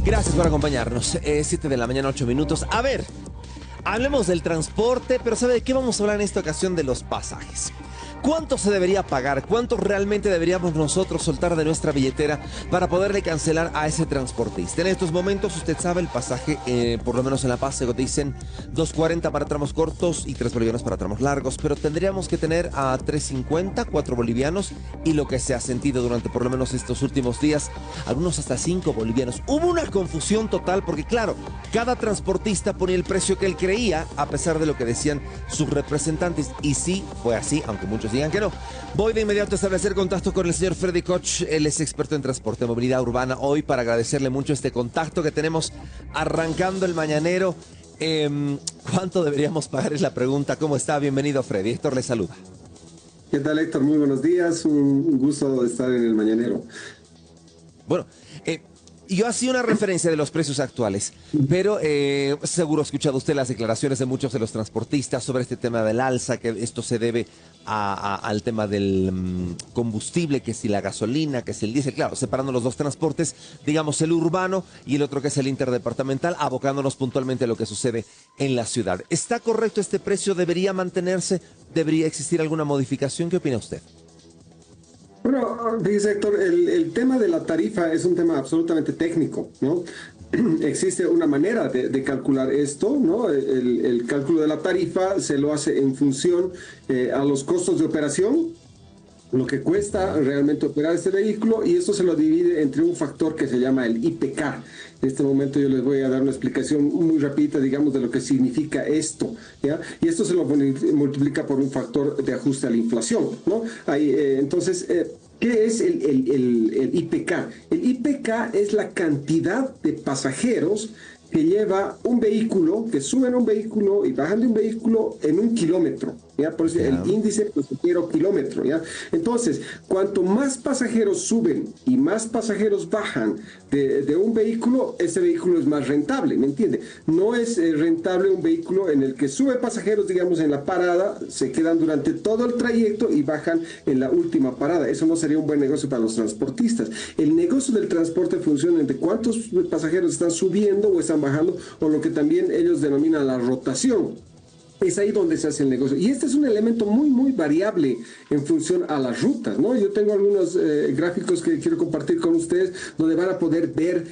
Gracias por acompañarnos. 7 de la mañana, 8 minutos. A ver, hablemos del transporte, pero ¿sabe de qué vamos a hablar en esta ocasión? De los pasajes. ¿Cuánto se debería pagar? ¿Cuánto realmente deberíamos nosotros soltar de nuestra billetera para poderle cancelar a ese transportista? En estos momentos, usted sabe, el pasaje, por lo menos en La Paz, se dicen 2.40 para tramos cortos y 3 bolivianos para tramos largos, pero tendríamos que tener a 3.50, 4 bolivianos, y lo que se ha sentido durante por lo menos estos últimos días, algunos hasta 5 bolivianos. Hubo una confusión total porque, claro, cada transportista ponía el precio que él creía, a pesar de lo que decían sus representantes, y sí, fue así, aunque muchos digan que no. Voy de inmediato a establecer contacto con el señor Freddy Koch. Él es experto en transporte, movilidad urbana, hoy para agradecerle mucho este contacto que tenemos arrancando el mañanero. ¿Cuánto deberíamos pagar? Es la pregunta. ¿Cómo está? Bienvenido, Freddy. Héctor le saluda. ¿Qué tal, Héctor? Muy buenos días. Un gusto estar en el mañanero. Bueno, yo hacía una referencia de los precios actuales, pero seguro ha escuchado usted las declaraciones de muchos de los transportistas sobre este tema del alza, que esto se debe al tema del combustible, que si la gasolina, que si el diésel, claro, separando los dos transportes, digamos el urbano y el otro que es el interdepartamental, abocándonos puntualmente a lo que sucede en la ciudad. ¿Está correcto este precio? ¿Debería mantenerse? ¿Debería existir alguna modificación? ¿Qué opina usted? Bueno, dice Héctor, el tema de la tarifa es un tema absolutamente técnico, ¿no? Existe una manera de calcular esto, ¿no? El cálculo de la tarifa se lo hace en función a los costos de operación, lo que cuesta realmente operar este vehículo, y esto se lo divide entre un factor que se llama el IPK. En este momento yo les voy a dar una explicación muy rápida, digamos, de lo que significa esto, ¿ya? Y esto se lo multiplica por un factor de ajuste a la inflación, ¿no? Entonces, ¿qué es el IPK? El IPK es la cantidad de pasajeros que lleva un vehículo, que suben un vehículo y bajan de un vehículo en un kilómetro, ¿ya? Por eso el índice pasajero kilómetro, ¿ya? Entonces, cuanto más pasajeros suben y más pasajeros bajan de un vehículo, ese vehículo es más rentable, ¿me entiende? No es rentable un vehículo en el que sube pasajeros, digamos, en la parada, se quedan durante todo el trayecto y bajan en la última parada. Eso no sería un buen negocio para los transportistas. El negocio del transporte funciona entre cuántos pasajeros están subiendo o están bajando, o lo que también ellos denominan la rotación. Es ahí donde se hace el negocio. Y este es un elemento muy, muy variable en función a las rutas, ¿no? Yo tengo algunos gráficos que quiero compartir con ustedes donde van a poder ver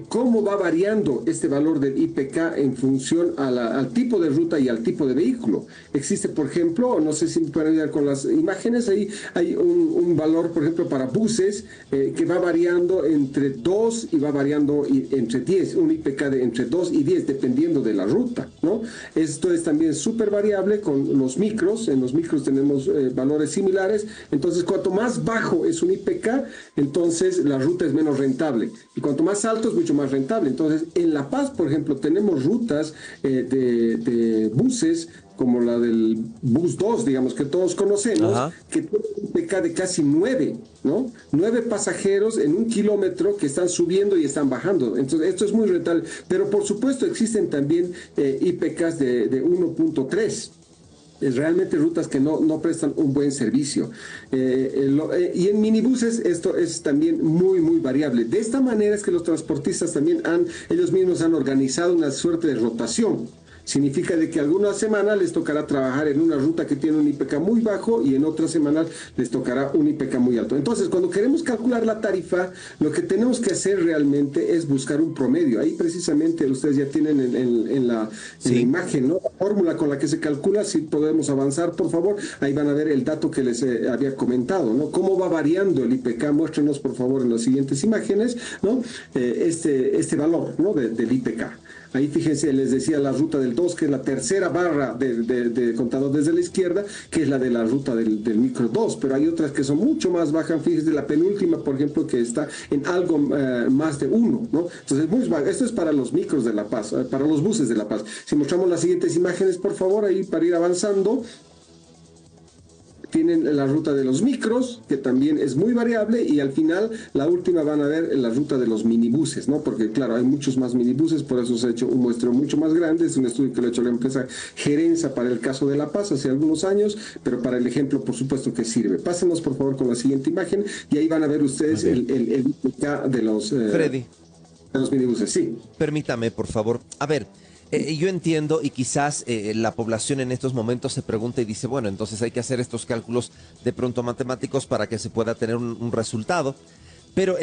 cómo va variando este valor del IPK en función al tipo de ruta y al tipo de vehículo. Existe, por ejemplo, no sé si me pueden ayudar con las imágenes, ahí hay un valor, por ejemplo, para buses que va variando entre 2 y va variando entre 10, un IPK de entre 2 y 10, dependiendo de la ruta, ¿no? Esto es también súper variable con los micros. En los micros tenemos valores similares. Entonces, cuanto más bajo es un IPK, entonces la ruta es menos rentable. Y cuanto más alto es mucho más rentable. Entonces, en La Paz, por ejemplo, tenemos rutas de buses como la del bus 2, digamos, que todos conocemos, que tiene un IPK de casi 9, ¿no? 9 pasajeros en un kilómetro que están subiendo y están bajando. Entonces, esto es muy rentable. Pero, por supuesto, existen también IPKs de 1.3. Realmente rutas que no prestan un buen servicio. Y en minibuses esto es también muy, muy variable. De esta manera es que los transportistas también ellos mismos han organizado una suerte de rotación. Significa de que alguna semana les tocará trabajar en una ruta que tiene un IPK muy bajo y en otra semana les tocará un IPK muy alto. Entonces, cuando queremos calcular la tarifa, lo que tenemos que hacer realmente es buscar un promedio. Ahí precisamente ustedes ya tienen en la imagen, ¿no? La fórmula con la que se calcula. Si podemos avanzar, por favor, ahí van a ver el dato que les había comentado, ¿no? Cómo va variando el IPK. Muéstrenos, por favor, en las siguientes imágenes, ¿no? Este valor, ¿no? del IPK. Ahí fíjense, les decía la ruta del 2, que es la tercera barra de contador desde la izquierda, que es la de la ruta del micro 2, pero hay otras que son mucho más bajas. Fíjense, la penúltima, por ejemplo, que está en algo más de 1, ¿no? Entonces, muy bajo. Esto es para los micros de La Paz, para los buses de La Paz. Si mostramos las siguientes imágenes, por favor, ahí para ir avanzando. Tienen la ruta de los micros, que también es muy variable, y al final, la última van a ver la ruta de los minibuses, ¿no? Porque, claro, hay muchos más minibuses, por eso se ha hecho un muestreo mucho más grande. Es un estudio que lo ha hecho la empresa Gerenza para el caso de La Paz hace algunos años, pero para el ejemplo, por supuesto que sirve. Pásenos, por favor, con la siguiente imagen, y ahí van a ver ustedes el IPK de los... Freddy. de los minibuses, sí. Permítame, por favor. A ver, yo entiendo y quizás la población en estos momentos se pregunta y dice, bueno, entonces hay que hacer estos cálculos de pronto matemáticos para que se pueda tener un resultado. Pero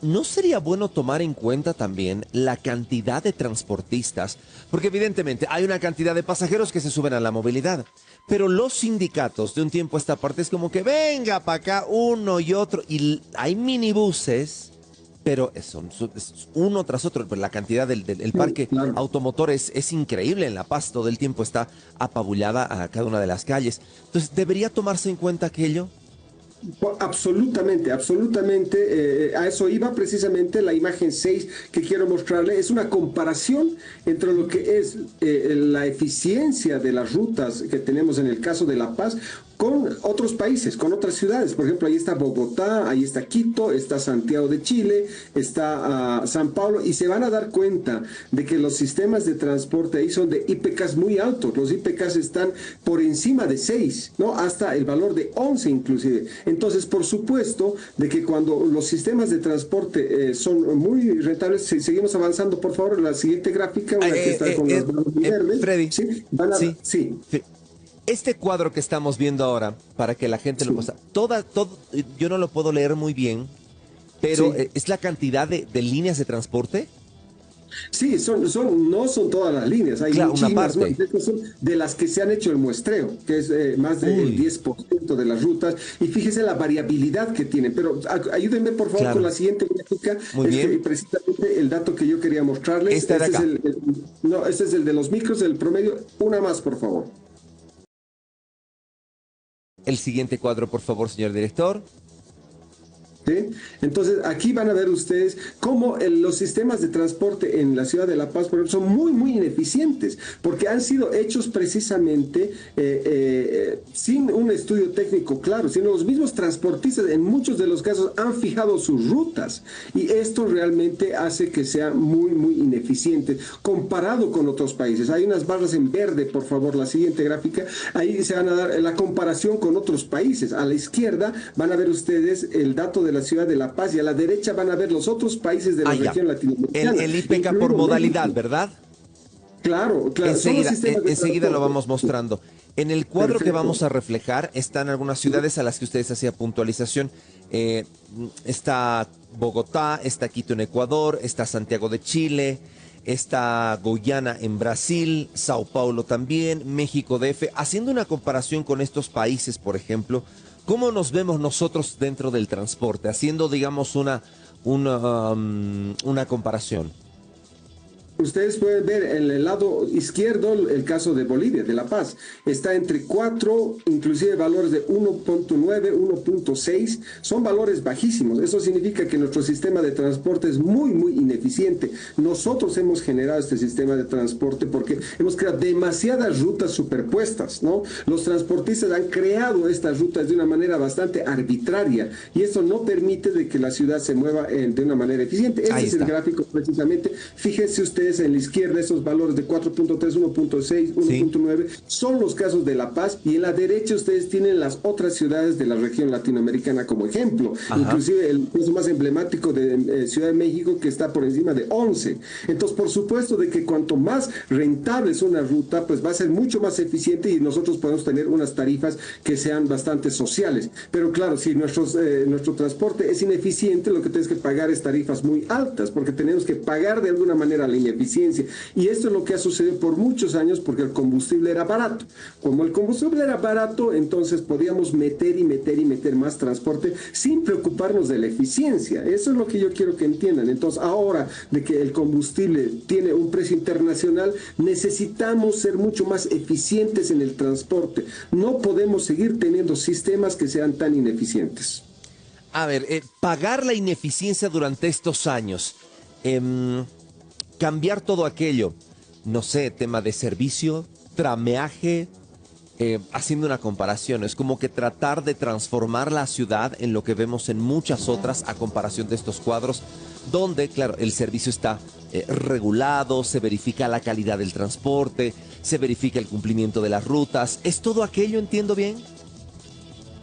¿no sería bueno tomar en cuenta también la cantidad de transportistas? Porque evidentemente hay una cantidad de pasajeros que se suben a la movilidad. Pero los sindicatos de un tiempo a esta parte es como que venga para acá uno y otro. Y hay minibuses, pero es uno tras otro. Pero la cantidad del parque Claro. automotor es increíble. En La Paz todo el tiempo está apabullada a cada una de las calles. Entonces, ¿debería tomarse en cuenta aquello? Absolutamente, absolutamente. A eso iba precisamente la imagen 6 que quiero mostrarle. Es una comparación entre lo que es la eficiencia de las rutas que tenemos en el caso de La Paz con otros países, con otras ciudades. Por ejemplo, ahí está Bogotá, ahí está Quito, está Santiago de Chile, está San Paulo, y se van a dar cuenta de que los sistemas de transporte ahí son de IPKs muy altos. Los IPKs están por encima de 6, ¿no? Hasta el valor de 11 inclusive. Entonces, por supuesto, de que cuando los sistemas de transporte son muy rentables, seguimos avanzando, por favor, la siguiente gráfica, una que está con las manos verdes. Freddy, ¿Sí? Sí. Este cuadro que estamos viendo ahora, para que la gente lo pueda... Yo no lo puedo leer muy bien, pero Sí. ¿es la cantidad de líneas de transporte? Sí, no son todas las líneas, hay Claro, una muchísimas parte. más. Estas son de las que se han hecho el muestreo, que es más del Uy, 10% de las rutas. Y fíjese la variabilidad que tienen. Pero ayúdenme, por favor, con claro. la siguiente gráfica. Muy bien. Precisamente el dato que yo quería mostrarles. Esta de Este es acá. no, este es el de los micros, del promedio. Una más, por favor. El siguiente cuadro, por favor, señor director. ¿Sí? Entonces, aquí van a ver ustedes cómo los sistemas de transporte en la ciudad de La Paz, por ejemplo, son muy, muy ineficientes, porque han sido hechos precisamente sin un estudio técnico claro, sino los mismos transportistas en muchos de los casos han fijado sus rutas, y esto realmente hace que sea muy, muy ineficiente comparado con otros países. Hay unas barras en verde, por favor, la siguiente gráfica, ahí se van a dar la comparación con otros países. A la izquierda van a ver ustedes el dato de la ciudad de La Paz, y a la derecha van a ver los otros países de la región latinoamericana. El IPK por modalidad, México. ¿verdad? Claro, claro. Enseguida lo vamos mostrando. En el cuadro Perfecto. que vamos a reflejar están algunas ciudades a las que ustedes hacían puntualización. Está Bogotá, está Quito en Ecuador, está Santiago de Chile, está Guyana en Brasil, Sao Paulo también, México DF. Haciendo una comparación con estos países, por ejemplo, ¿cómo nos vemos nosotros dentro del transporte? Haciendo, digamos, una comparación. Ustedes pueden ver en el lado izquierdo el caso de Bolivia, de La Paz. Está entre 4, inclusive valores de 1.9, 1.6. Son valores bajísimos. Eso significa que nuestro sistema de transporte es muy, muy ineficiente. Nosotros hemos generado este sistema de transporte porque hemos creado demasiadas rutas superpuestas, ¿no? Los transportistas han creado estas rutas de una manera bastante arbitraria, y esto no permite de que la ciudad se mueva de una manera eficiente. Este es el gráfico precisamente. Fíjense ustedes en la izquierda, esos valores de 4.3, 1.6, 1.9, son los casos de La Paz, y en la derecha ustedes tienen las otras ciudades de la región latinoamericana como ejemplo. Ajá. Inclusive el caso más emblemático de Ciudad de México, que está por encima de 11. Entonces, por supuesto de que cuanto más rentable es una ruta, pues va a ser mucho más eficiente, y nosotros podemos tener unas tarifas que sean bastante sociales. Pero claro, si nuestro transporte es ineficiente, lo que tenemos que pagar es tarifas muy altas, porque tenemos que pagar de alguna manera la ineficiencia. Y esto es lo que ha sucedido por muchos años, porque el combustible era barato. Como el combustible era barato, entonces podíamos meter y meter y meter más transporte sin preocuparnos de la eficiencia. Eso es lo que yo quiero que entiendan. Entonces, ahora de que el combustible tiene un precio internacional, necesitamos ser mucho más eficientes en el transporte. No podemos seguir teniendo sistemas que sean tan ineficientes. A ver, pagar la ineficiencia durante estos años. Cambiar todo aquello, no sé, tema de servicio, trameaje, haciendo una comparación. Es como que tratar de transformar la ciudad en lo que vemos en muchas otras, a comparación de estos cuadros, donde, claro, el servicio está regulado, se verifica la calidad del transporte, se verifica el cumplimiento de las rutas. ¿Es todo aquello, entiendo bien?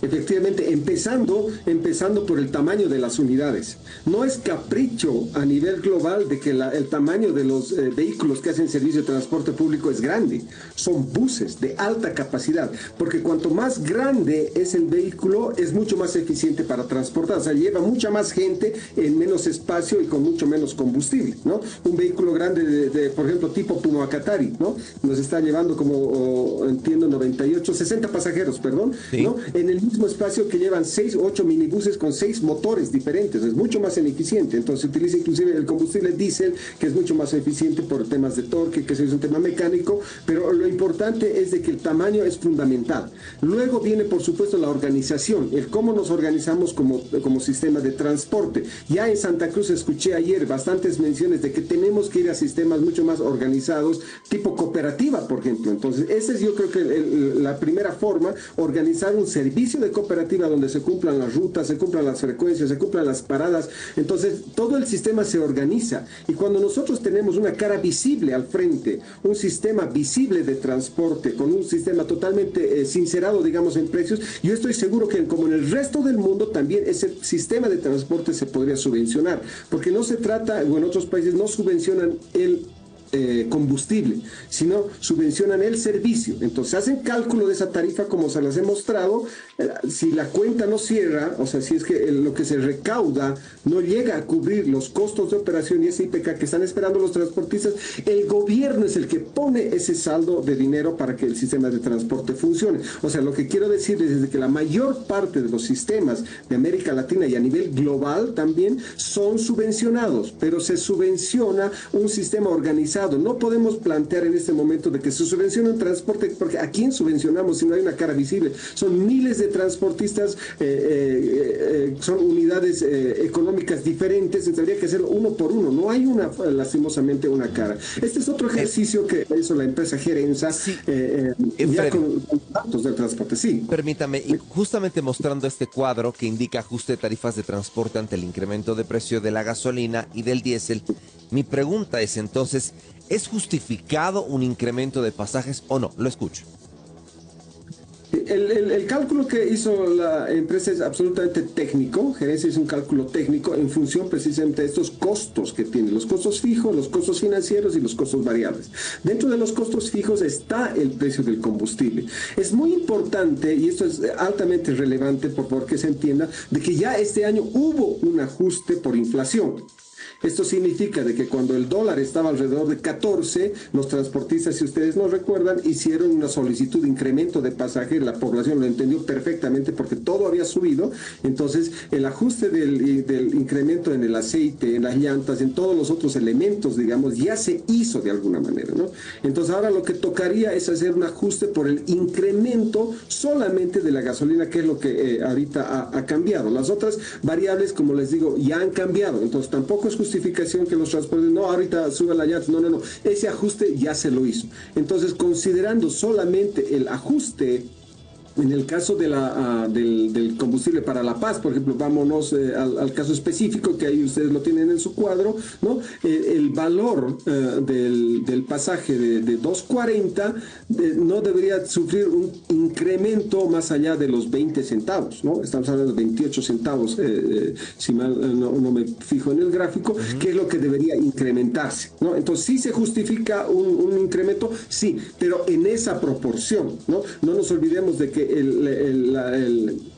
Efectivamente, empezando por el tamaño de las unidades. No es capricho a nivel global de que el tamaño de los vehículos que hacen servicio de transporte público es grande. Son buses de alta capacidad, porque cuanto más grande es el vehículo, es mucho más eficiente para transportar. O sea, lleva mucha más gente en menos espacio y con mucho menos combustible, ¿no? Un vehículo grande, por ejemplo, tipo Puma Katari, ¿no? Nos está llevando como, entiendo, 98, 60 pasajeros, perdón, sí, ¿no? En el mismo espacio que llevan 6 o 8 minibuses con 6 motores diferentes, es mucho más ineficiente. Entonces se utiliza inclusive el combustible diésel, que es mucho más eficiente por temas de torque, que es un tema mecánico, pero lo importante es de que el tamaño es fundamental. Luego viene, por supuesto, la organización, el cómo nos organizamos como sistema de transporte. Ya en Santa Cruz escuché ayer bastantes menciones de que tenemos que ir a sistemas mucho más organizados, tipo cooperativa, por ejemplo. Entonces, esa es, yo creo que la primera forma, organizar un servicio de cooperativa donde se cumplan las rutas, se cumplan las frecuencias, se cumplan las paradas. Entonces, todo el sistema se organiza. Y cuando nosotros tenemos una cara visible al frente, un sistema visible de transporte, con un sistema totalmente sincerado, digamos, en precios, yo estoy seguro que como en el resto del mundo, también ese sistema de transporte se podría subvencionar. Porque no se trata, o en otros países no subvencionan el combustible, sino subvencionan el servicio. Entonces hacen cálculo de esa tarifa como se las he mostrado. Si la cuenta no cierra, o sea, si es que lo que se recauda no llega a cubrir los costos de operación y ese IPK que están esperando los transportistas, el gobierno es el que pone ese saldo de dinero para que el sistema de transporte funcione. O sea, lo que quiero decir es que la mayor parte de los sistemas de América Latina y a nivel global también son subvencionados, pero se subvenciona un sistema organizado. No podemos plantear en este momento de que se subvenciona un transporte, porque ¿a quién subvencionamos si no hay una cara visible? Son miles de transportistas, son unidades económicas diferentes, tendría que hacerlo uno por uno. No hay lastimosamente una cara. Este es otro ejercicio que hizo la empresa Gerenza, sí. Ya con datos del transporte. Sí. Permítame, y justamente mostrando este cuadro que indica ajuste de tarifas de transporte ante el incremento de precio de la gasolina y del diésel, mi pregunta es entonces, ¿es justificado un incremento de pasajes o no? Lo escucho. El cálculo que hizo la empresa es absolutamente técnico. Gerencia es un cálculo técnico en función precisamente de estos costos que tiene, los costos fijos, los costos financieros y los costos variables. Dentro de los costos fijos está el precio del combustible. Es muy importante, y esto es altamente relevante porque se entienda, de que ya este año hubo un ajuste por inflación. Esto significa de que cuando el dólar estaba alrededor de 14, los transportistas, si ustedes no recuerdan, hicieron una solicitud de incremento de pasaje. La población lo entendió perfectamente porque todo había subido. Entonces, el ajuste del incremento en el aceite, en las llantas, en todos los otros elementos, digamos, ya se hizo de alguna manera, ¿no? Entonces, ahora lo que tocaría es hacer un ajuste por el incremento solamente de la gasolina, que es lo que ahorita ha cambiado. Las otras variables, como les digo, ya han cambiado. Entonces, tampoco es justificación que los transportes, no, ahorita suben la llanta, no, ese ajuste ya se lo hizo. Entonces, considerando solamente el ajuste en el caso del combustible para La Paz, por ejemplo, vámonos al caso específico, que ahí ustedes lo tienen en su cuadro, ¿no? El valor del pasaje de 2.40 no debería sufrir un incremento más allá de los 20 centavos, ¿no? Estamos hablando de 28 centavos, si mal no me fijo en el gráfico, que es lo que debería incrementarse, ¿no? Entonces, sí se justifica un incremento, sí, pero en esa proporción, ¿no? No nos olvidemos de que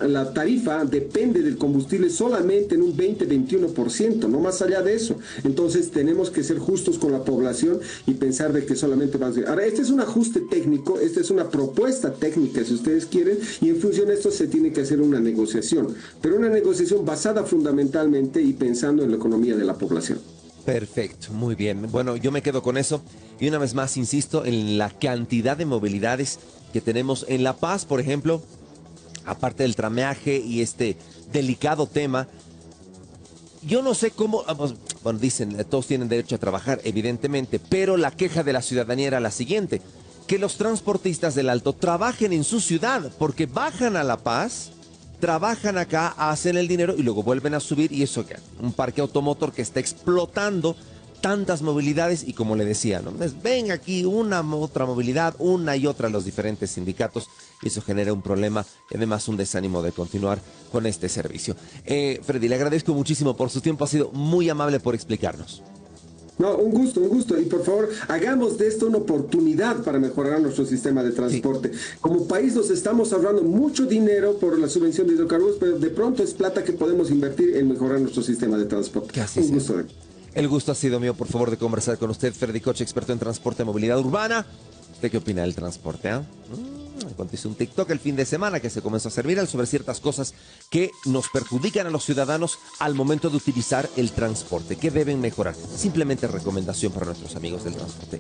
la tarifa depende del combustible solamente en un 20-21%, no más allá de eso. Entonces tenemos que ser justos con la población y pensar de que solamente van a ser. Ahora, este es un ajuste técnico, esta es una propuesta técnica, si ustedes quieren, y en función de esto se tiene que hacer una negociación, pero una negociación basada fundamentalmente y pensando en la economía de la población. Perfecto, muy bien. Bueno, yo me quedo con eso y una vez más insisto en la cantidad de movilidades que tenemos en La Paz, por ejemplo, aparte del trameaje y este delicado tema. Yo no sé cómo, bueno, dicen, todos tienen derecho a trabajar, evidentemente, pero la queja de la ciudadanía era la siguiente, que los transportistas del Alto trabajen en su ciudad, porque bajan a La Paz, trabajan acá, hacen el dinero y luego vuelven a subir, y eso, un parque automotor que está explotando tantas movilidades y como le decía, ¿no? Ven aquí una otra movilidad, una y otra los diferentes sindicatos y eso genera un problema y además un desánimo de continuar con este servicio. Freddy, le agradezco muchísimo por su tiempo, ha sido muy amable por explicarnos. No, un gusto, un gusto. Y por favor, hagamos de esto una oportunidad para mejorar nuestro sistema de transporte. Sí. Como país nos estamos ahorrando mucho dinero por la subvención de hidrocarburos, pero de pronto es plata que podemos invertir en mejorar nuestro sistema de transporte. Un gusto. El gusto ha sido mío, por favor, de conversar con usted, Freddy Coche, experto en transporte y movilidad urbana. ¿Usted qué opina del transporte? Hice un TikTok el fin de semana que se comenzó a hacer viral sobre ciertas cosas que nos perjudican a los ciudadanos al momento de utilizar el transporte. ¿Qué deben mejorar? Simplemente recomendación para nuestros amigos del transporte.